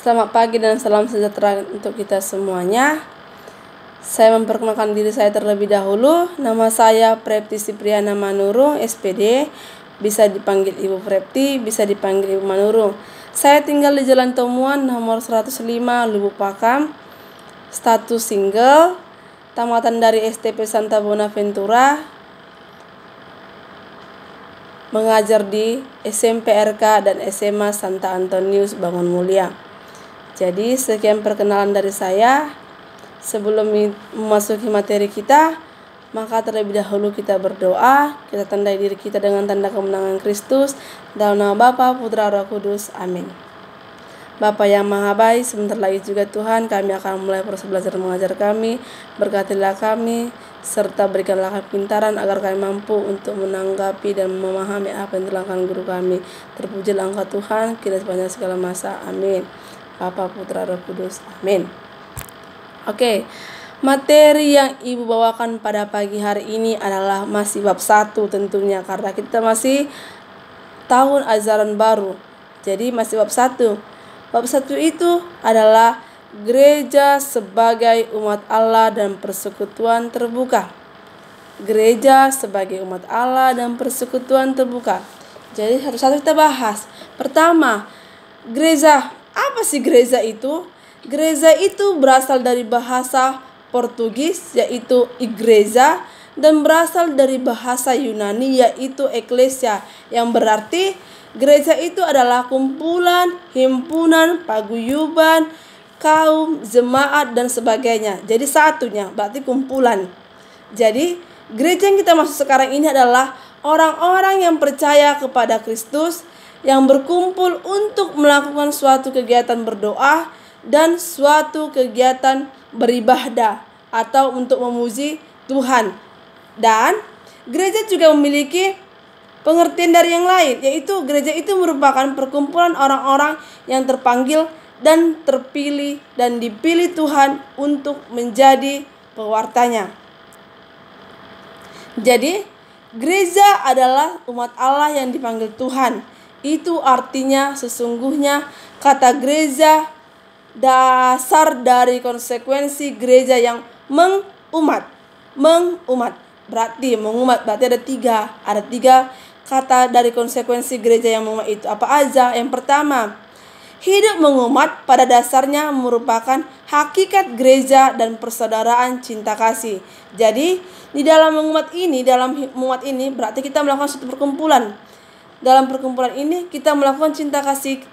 Selamat pagi dan salam sejahtera untuk kita semuanya. Saya memperkenalkan diri saya terlebih dahulu. Nama saya Prepti Sipriana Manurung, SPD. Bisa dipanggil Ibu Prepti, bisa dipanggil Ibu Manurung. Saya tinggal di Jalan Temuan nomor 105 Lubuk Pakam. Status single. Tamatan dari STP Santa Bonaventura. Mengajar di SMP RK dan SMA Santa Antonius Bangun Mulia. Jadi sekian perkenalan dari saya. Sebelum memasuki materi kita, maka terlebih dahulu kita berdoa. Kita tandai diri kita dengan tanda kemenangan Kristus. Dalam nama Bapa, Putra, Roh Kudus. Amin. Bapa yang Maha Baik, sebentar lagi juga Tuhan kami akan mulai proses belajar mengajar kami. Berkatilah kami, serta berikanlah kepintaran agar kami mampu untuk menanggapi dan memahami apa yang dilakukan guru kami. Terpujilah Engkau Tuhan, kini sepanjang segala masa. Amin. Bapa, Putra, Roh Kudus. Amin. Oke, materi yang Ibu bawakan pada pagi hari ini adalah masih bab 1 tentunya, karena kita masih tahun ajaran baru. Jadi masih bab 1. Bab 1 itu adalah gereja sebagai umat Allah dan persekutuan terbuka. Gereja sebagai umat Allah dan persekutuan terbuka. Jadi satu-satu kita bahas. Pertama, gereja. Apa sih gereja itu? Gereja itu berasal dari bahasa Portugis yaitu igreja dan berasal dari bahasa Yunani yaitu eklesia, yang berarti gereja itu adalah kumpulan, himpunan, paguyuban, kaum, jemaat dan sebagainya. Jadi satunya berarti kumpulan. Jadi gereja yang kita maksud sekarang ini adalah orang-orang yang percaya kepada Kristus, yang berkumpul untuk melakukan suatu kegiatan berdoa dan suatu kegiatan beribadah atau untuk memuji Tuhan. Dan gereja juga memiliki pengertian dari yang lain, yaitu gereja itu merupakan perkumpulan orang-orang yang terpanggil dan terpilih dan dipilih Tuhan untuk menjadi pewartanya. Jadi gereja adalah umat Allah yang dipanggil Tuhan. Itu artinya sesungguhnya kata gereja dasar dari konsekuensi gereja yang mengumat. Berarti mengumat berarti ada tiga kata dari konsekuensi gereja yang mengumat itu. Apa aja? Yang pertama, hidup mengumat pada dasarnya merupakan hakikat gereja dan persaudaraan cinta kasih. Jadi di dalam mengumat ini berarti kita melakukan suatu perkumpulan. Dalam perkumpulan ini kita melakukan cinta kasih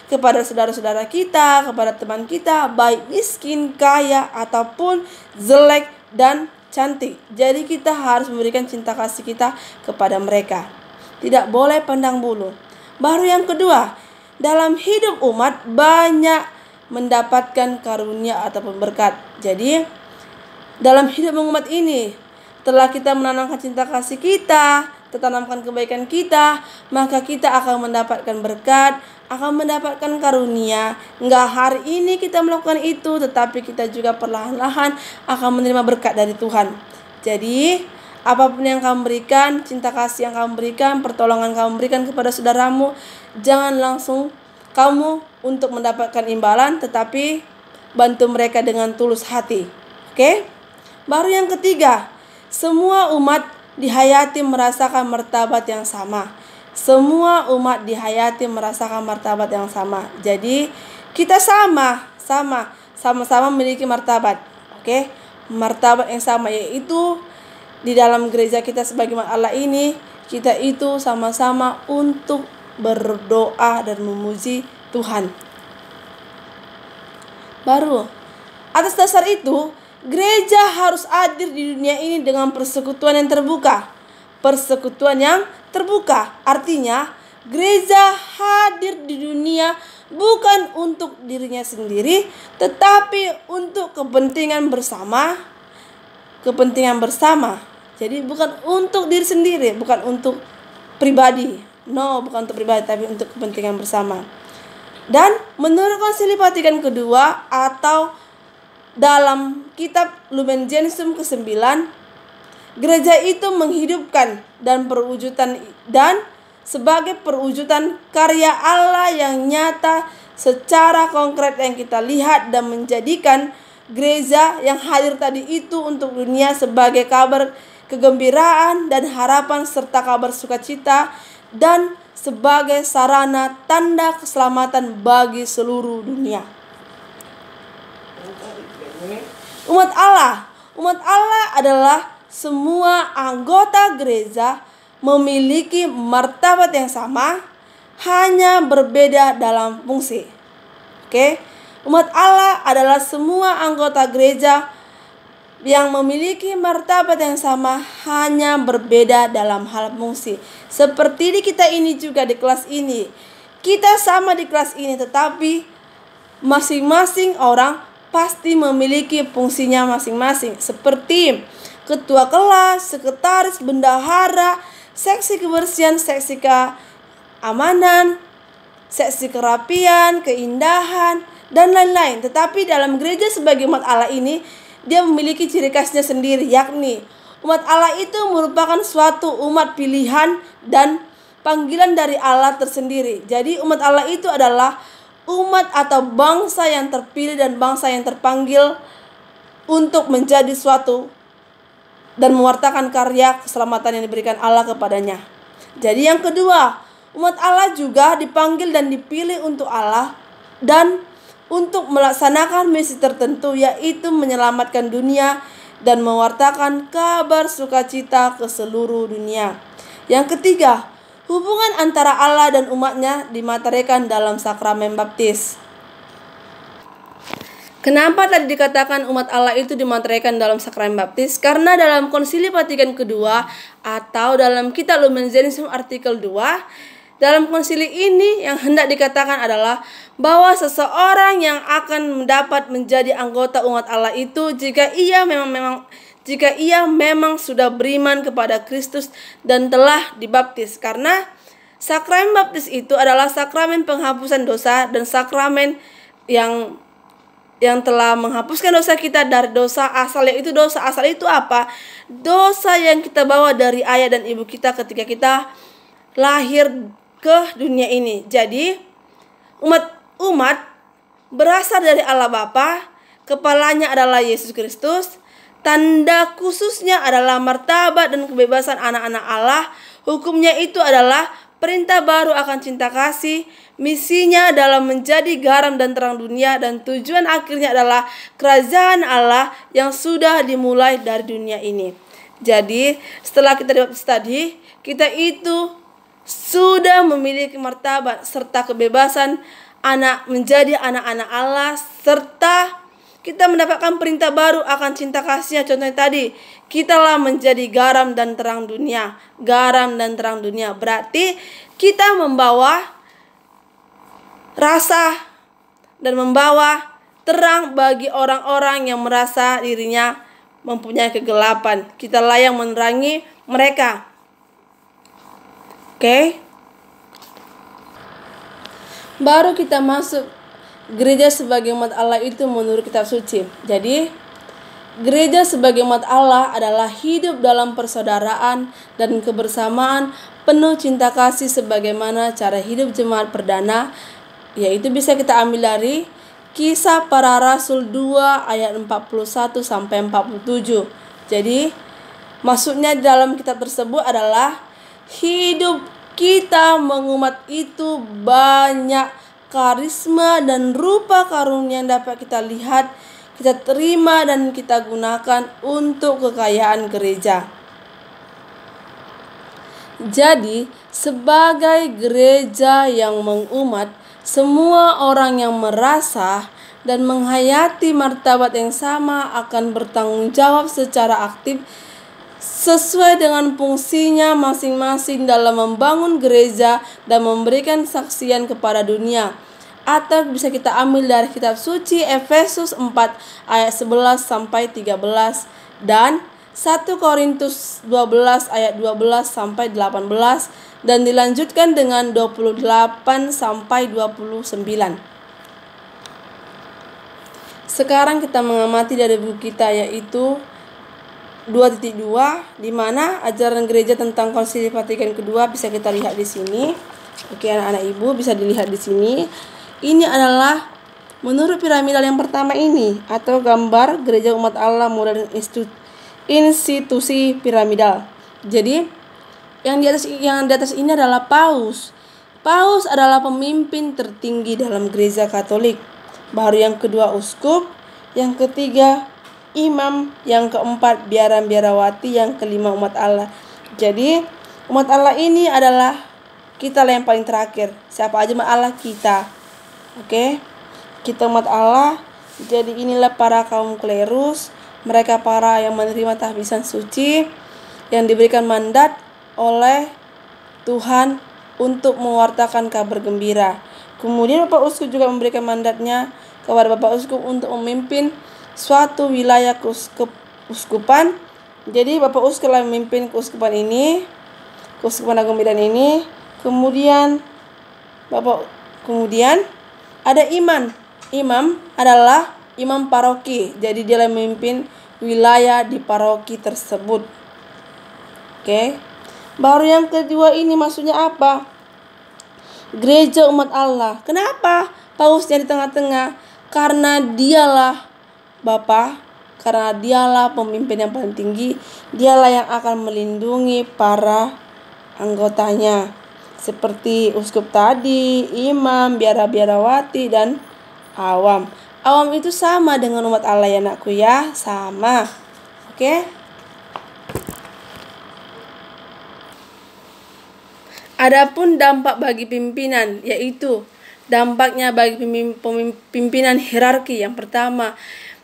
kepada saudara-saudara kita, kepada teman kita, baik miskin, kaya, ataupun jelek dan cantik. Jadi kita harus memberikan cinta kasih kita kepada mereka. Tidak boleh pandang bulu. Baru yang kedua, dalam hidup umat banyak mendapatkan karunia ataupun berkat. Jadi dalam hidup umat ini, setelah kita menanamkan cinta kasih kita, tertanamkan kebaikan kita, maka kita akan mendapatkan berkat, akan mendapatkan karunia. Enggak hari ini kita melakukan itu, tetapi kita juga perlahan-lahan akan menerima berkat dari Tuhan. Jadi apapun yang kamu berikan, cinta kasih yang kamu berikan, pertolongan kamu berikan kepada saudaramu, jangan langsung kamu untuk mendapatkan imbalan, tetapi bantu mereka dengan tulus hati. Oke? Baru yang ketiga, semua umat dihayati merasakan martabat yang sama. Semua umat dihayati merasakan martabat yang sama. Jadi kita sama-sama memiliki martabat. Oke? Martabat yang sama, yaitu di dalam gereja kita sebagai umat Allah ini, kita itu sama-sama untuk berdoa dan memuji Tuhan. Baru atas dasar itu, gereja harus hadir di dunia ini dengan persekutuan yang terbuka. Persekutuan yang terbuka artinya gereja hadir di dunia bukan untuk dirinya sendiri, tetapi untuk kepentingan bersama. Jadi bukan untuk diri sendiri, bukan untuk pribadi. Bukan untuk pribadi, tapi untuk kepentingan bersama. Dan menurut Konsili Vatikan kedua atau dalam kitab Lumen Gentium ke-9, gereja itu menghidupkan dan sebagai perwujudan karya Allah yang nyata secara konkret yang kita lihat dan menjadikan gereja yang hadir tadi itu untuk dunia sebagai kabar kegembiraan dan harapan serta kabar sukacita dan sebagai sarana tanda keselamatan bagi seluruh dunia. Umat Allah adalah semua anggota gereja memiliki martabat yang sama, hanya berbeda dalam fungsi. Umat Allah adalah semua anggota gereja yang memiliki martabat yang sama, hanya berbeda dalam hal fungsi. Seperti di kita ini juga, di kelas ini. Kita sama di kelas ini, tetapi masing-masing orang pasti memiliki fungsinya masing-masing. Seperti ketua kelas, sekretaris, bendahara, seksi kebersihan, seksi keamanan, seksi kerapian, keindahan, dan lain-lain. Tetapi dalam gereja sebagai umat Allah ini, dia memiliki ciri khasnya sendiri, yakni umat Allah itu merupakan suatu umat pilihan dan panggilan dari Allah tersendiri. Jadi umat Allah itu adalah umat atau bangsa yang terpilih dan bangsa yang terpanggil untuk menjadi suatu dan mewartakan karya keselamatan yang diberikan Allah kepadanya. Jadi yang kedua, umat Allah juga dipanggil dan dipilih untuk Allah dan untuk melaksanakan misi tertentu, yaitu menyelamatkan dunia dan mewartakan kabar sukacita ke seluruh dunia. Yang ketiga, hubungan antara Allah dan umatnya dimateraikan dalam sakramen baptis. Kenapa tadi dikatakan umat Allah itu dimateraikan dalam sakramen baptis? Karena dalam Konsili Vatikan kedua atau dalam Kitab Lumen Gentium artikel 2, dalam konsili ini yang hendak dikatakan adalah bahwa seseorang yang akan mendapat menjadi anggota umat Allah itu jika ia memang sudah beriman kepada Kristus dan telah dibaptis. Karena sakramen baptis itu adalah sakramen penghapusan dosa dan sakramen yang telah menghapuskan dosa kita dari dosa asal. Yaitu dosa asal itu apa? Dosa yang kita bawa dari ayah dan ibu kita ketika kita lahir ke dunia ini. Jadi umat berasal dari Allah Bapa, kepalanya adalah Yesus Kristus. Tanda khususnya adalah martabat dan kebebasan anak-anak Allah. Hukumnya itu adalah perintah baru akan cinta kasih. Misinya adalah menjadi garam dan terang dunia, dan tujuan akhirnya adalah kerajaan Allah yang sudah dimulai dari dunia ini. Jadi setelah kita dibaptis tadi, kita itu sudah memiliki martabat serta kebebasan menjadi anak-anak Allah, serta kita mendapatkan perintah baru akan cinta kasihnya. Contohnya tadi, kitalah menjadi garam dan terang dunia. Garam dan terang dunia berarti kita membawa rasa dan membawa terang bagi orang-orang yang merasa dirinya mempunyai kegelapan. Kitalah yang menerangi mereka. Baru kita masuk gereja sebagai umat Allah itu menurut kitab suci. Jadi gereja sebagai umat Allah adalah hidup dalam persaudaraan dan kebersamaan penuh cinta kasih sebagaimana cara hidup jemaat perdana, yaitu bisa kita ambil dari Kisah Para Rasul 2 ayat 41 sampai 47. Jadi maksudnya dalam kitab tersebut adalah hidup kita mengumat itu banyak karisma dan rupa karunia yang dapat kita lihat, kita terima dan kita gunakan untuk kekayaan gereja. Jadi sebagai gereja yang mengumat, semua orang yang merasa dan menghayati martabat yang sama akan bertanggung jawab secara aktif sesuai dengan fungsinya masing-masing dalam membangun gereja dan memberikan saksian kepada dunia. Atau bisa kita ambil dari kitab suci Efesus 4 ayat 11 sampai 13 dan 1 Korintus 12 ayat 12 sampai 18 dan dilanjutkan dengan 28 sampai 29. Sekarang kita mengamati dari buku kita, yaitu 2.2, di mana ajaran gereja tentang Konsili Vatikan kedua bisa kita lihat di sini. Oke, anak-anak ibu bisa dilihat di sini. Ini adalah menurut piramidal yang pertama ini, atau gambar gereja umat Allah modern institusi piramidal. Jadi yang di atas ini adalah paus. Paus adalah pemimpin tertinggi dalam gereja Katolik. Baru yang kedua uskup, yang ketiga imam, yang keempat biara-biarawati, yang kelima umat Allah. Jadi umat Allah ini adalah kita lah yang paling terakhir. Siapa aja umat Allah? Kita. Oke? Kita umat Allah. Jadi inilah para kaum klerus, mereka para yang menerima tahbisan suci, yang diberikan mandat oleh Tuhan untuk mewartakan kabar gembira. Kemudian Bapak Uskup juga memberikan mandatnya kepada Bapak Uskup untuk memimpin suatu wilayah keuskupan. Jadi Bapak Uskup yang memimpin keuskupan ini, keuskupan Agung Medan ini. Kemudian ada imam. Imam adalah imam paroki. Jadi dia yang memimpin wilayah di paroki tersebut. Oke. Baru yang kedua ini maksudnya apa? Gereja umat Allah. Kenapa pausnya di tengah-tengah? Karena dialah Bapa, karena dialah pemimpin yang paling tinggi. Dialah yang akan melindungi para anggotanya, seperti uskup tadi, imam, biara-biarawati, dan awam. Awam itu sama dengan umat Allah ya anakku ya, sama. Oke. Adapun dampak bagi pimpinan, yaitu dampaknya bagi pimpinan hierarki. Yang pertama,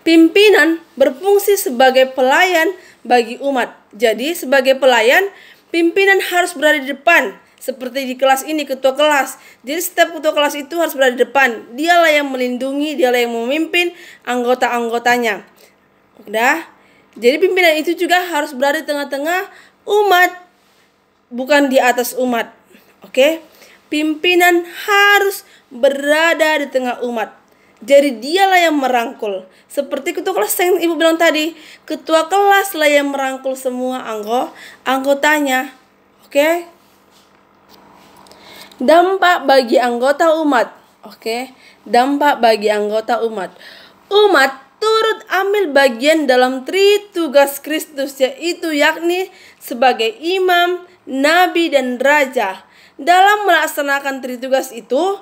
pimpinan berfungsi sebagai pelayan bagi umat. Jadi sebagai pelayan, pimpinan harus berada di depan. Seperti di kelas ini, ketua kelas. Jadi setiap ketua kelas itu harus berada di depan. Dialah yang melindungi, dialah yang memimpin anggota-anggotanya. Udah. Jadi pimpinan itu juga harus berada di tengah-tengah umat, bukan di atas umat. Oke? Pimpinan harus berada di tengah umat. Jadi dialah yang merangkul. Seperti ketua kelas yang Ibu bilang tadi, ketua kelas lah yang merangkul semua anggotanya. Oke? Dampak bagi anggota umat. Oke? Dampak bagi anggota umat. Umat turut ambil bagian dalam tritugas Kristus, yaitu yakni sebagai imam, nabi, dan raja. Dalam melaksanakan tritugas itu,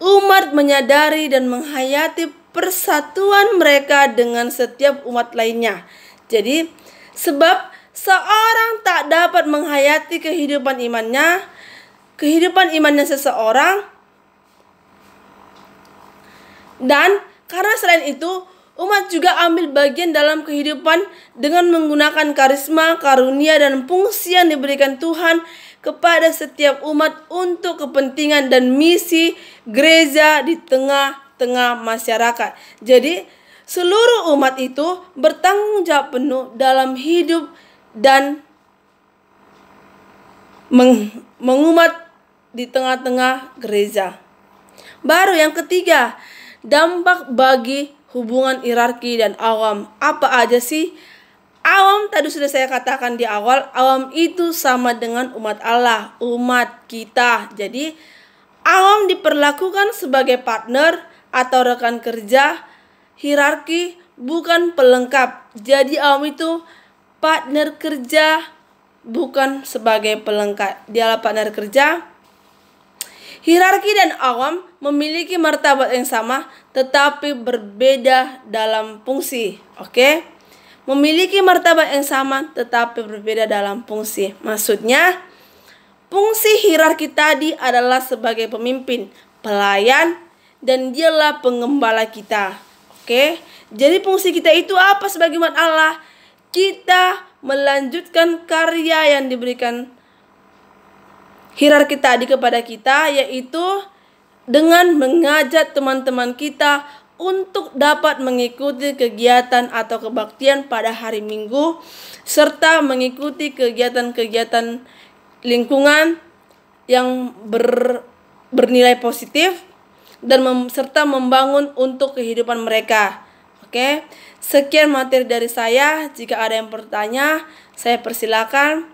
umat menyadari dan menghayati persatuan mereka dengan setiap umat lainnya. Jadi, sebab seorang tak dapat menghayati kehidupan imannya seseorang, dan karena selain itu, umat juga ambil bagian dalam kehidupan dengan menggunakan karisma, karunia, dan fungsi yang diberikan Tuhan kepada setiap umat untuk kepentingan dan misi gereja di tengah-tengah masyarakat. Jadi seluruh umat itu bertanggung jawab penuh dalam hidup dan mengumat di tengah-tengah gereja. Baru yang ketiga, dampak bagi hubungan hierarki dan awam. Apa aja sih? Awam tadi sudah saya katakan di awal, awam itu sama dengan umat Allah, umat kita. Jadi awam diperlakukan sebagai partner atau rekan kerja, hierarki bukan pelengkap. Jadi awam itu partner kerja, bukan sebagai pelengkap. Dialah partner kerja. Hierarki dan awam memiliki martabat yang sama tetapi berbeda dalam fungsi. Oke? Memiliki martabat yang sama tetapi berbeda dalam fungsi. Maksudnya, fungsi hierarki tadi adalah sebagai pemimpin, pelayan, dan dialah pengembala kita. Oke? Jadi fungsi kita itu apa sebagai umat Allah? Kita melanjutkan karya yang diberikan hierarki tadi kepada kita, yaitu dengan mengajak teman-teman kita untuk dapat mengikuti kegiatan atau kebaktian pada hari Minggu, serta mengikuti kegiatan-kegiatan lingkungan yang bernilai positif dan serta membangun untuk kehidupan mereka. Oke, sekian materi dari saya. Jika ada yang bertanya, saya persilakan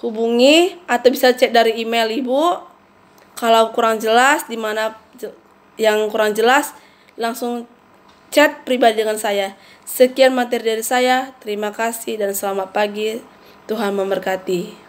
hubungi atau bisa cek dari email Ibu. Kalau kurang jelas yang kurang jelas, langsung chat pribadi dengan saya. Sekian materi dari saya. Terima kasih dan selamat pagi. Tuhan memberkati.